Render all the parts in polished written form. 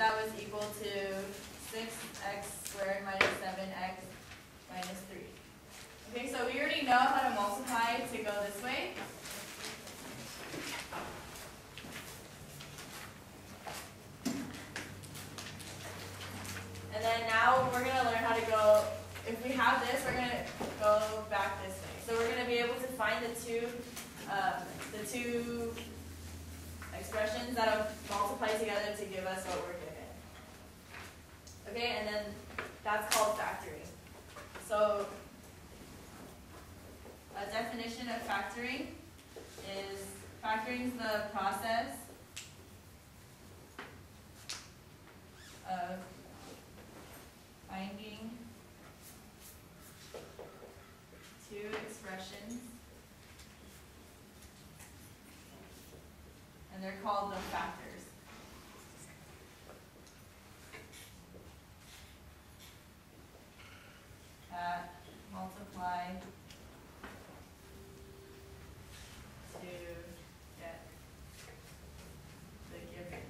that was equal to 6x squared minus 7x minus 3. Okay, so we already know how to multiply to go this way. And then now we're going to learn how to go, if we have this, we're going to go back this way. So we're going to be able to find the two expressions that will multiply together to give us what we're given. Okay, and then that's called factoring. So a definition of factoring is the process of finding two expressions, and they're called the factors. That multiply to get the given.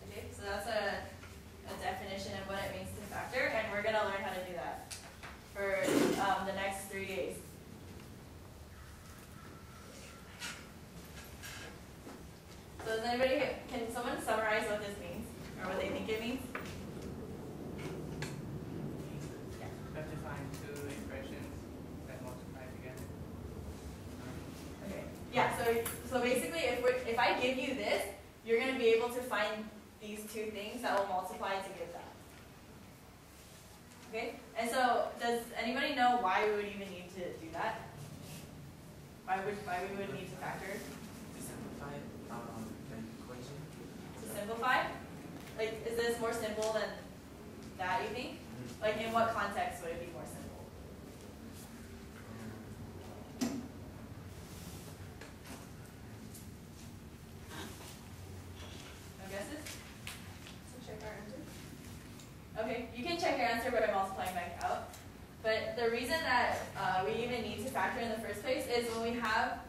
Okay, so that's a definition of what it means to factor, and we're going to learn how to do that for the next 3 days. So does anybody, can someone summarize what this means, or what they think it means? Yeah. We have to find two expressions that multiply together. Okay. Yeah. So basically, if I give you this, you're going to be able to find these two things that will multiply to give that. Okay. And so, does anybody know why we would even need to do that? Why we would need to factor? To simplify the equation. To simplify? Like, is this more simple than that, you think? Like, in what context would it be more simple? No guesses? So check our answer. Okay, you can check your answer by multiplying back out. But the reason that we even need to factor in the first place is when we have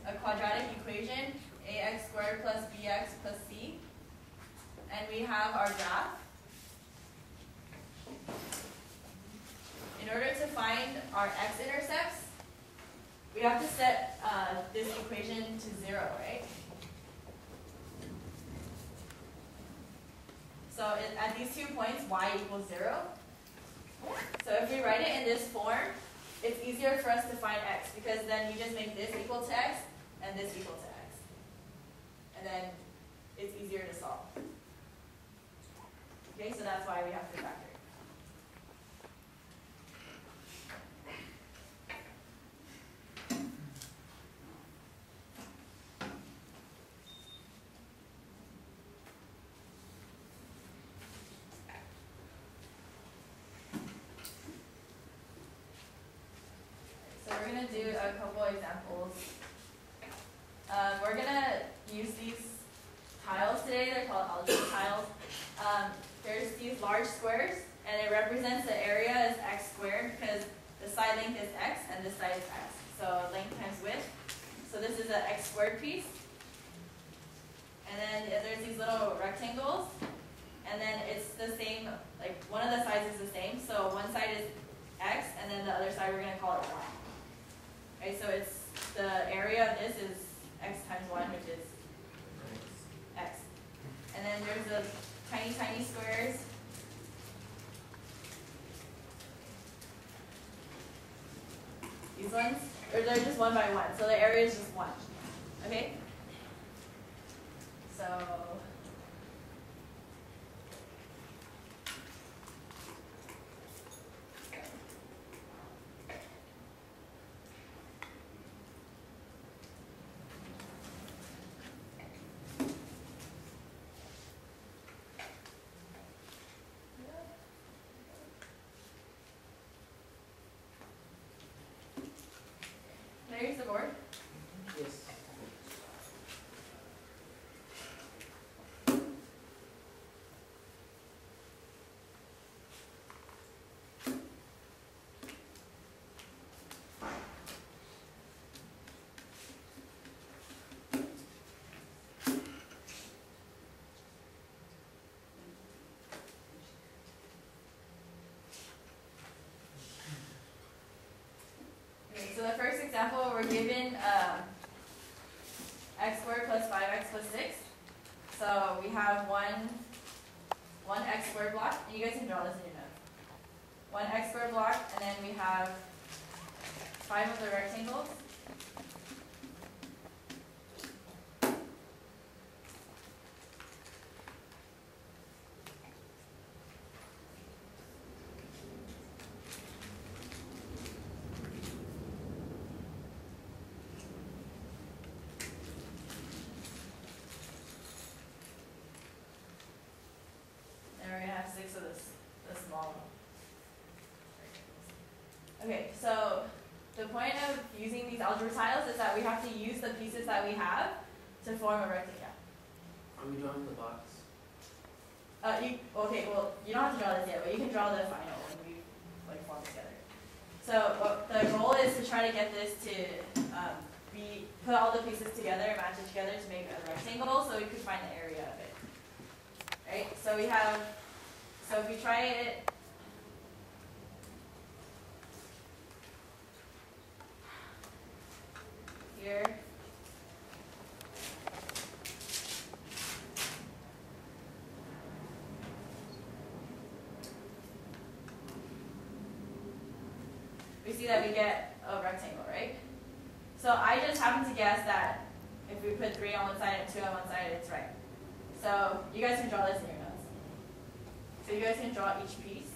a quadratic equation, ax squared plus bx plus c, and we have our graph. In order to find our x-intercepts, we have to set this equation to 0, right? So at these 2 points, y equals 0. So if we write it in this form, it's easier for us to find x, because then you just make this equal to x and this equal to x. And then it's easier to solve. Okay, so that's why we have to factor. So we're going to do a couple examples. We're going to use these tiles today. They're called algebra tiles. There's these large squares, and it represents the area as x squared because the side length is x and this side is x. So length times width. So this is an x squared piece. And then there's these little rectangles, and then it's the same, like one of the sides is the same. So one side is x, and then the other side we're going to call it y. Okay, so it's the area of this is x times 1, which is x. And then there's the tiny, tiny squares. These ones, or they're just 1 by 1, so the area is just 1. Okay? So there's the board. Yes. so the first example, we're given x squared plus 5x plus 6. So we have one x squared block, and you guys can draw this in your notes. One x squared block, and then we have 5 of the rectangles. And we're gonna have 6 of the small. Okay, so the point of using these algebra tiles is that we have to use the pieces that we have to form a rectangle. Are we drawing the box? Okay, well, you don't have to draw this yet, but you can draw the final when we form together. So the goal is to try to get this to put all the pieces together and match it together to make a rectangle, so we could find the area of it. Right? So if we try it. Here. We see that we get a rectangle, right? So I just happen to guess that if we put 3 on one side and 2 on one side, it's right. So you guys can draw this in your notes. So you guys can draw each piece.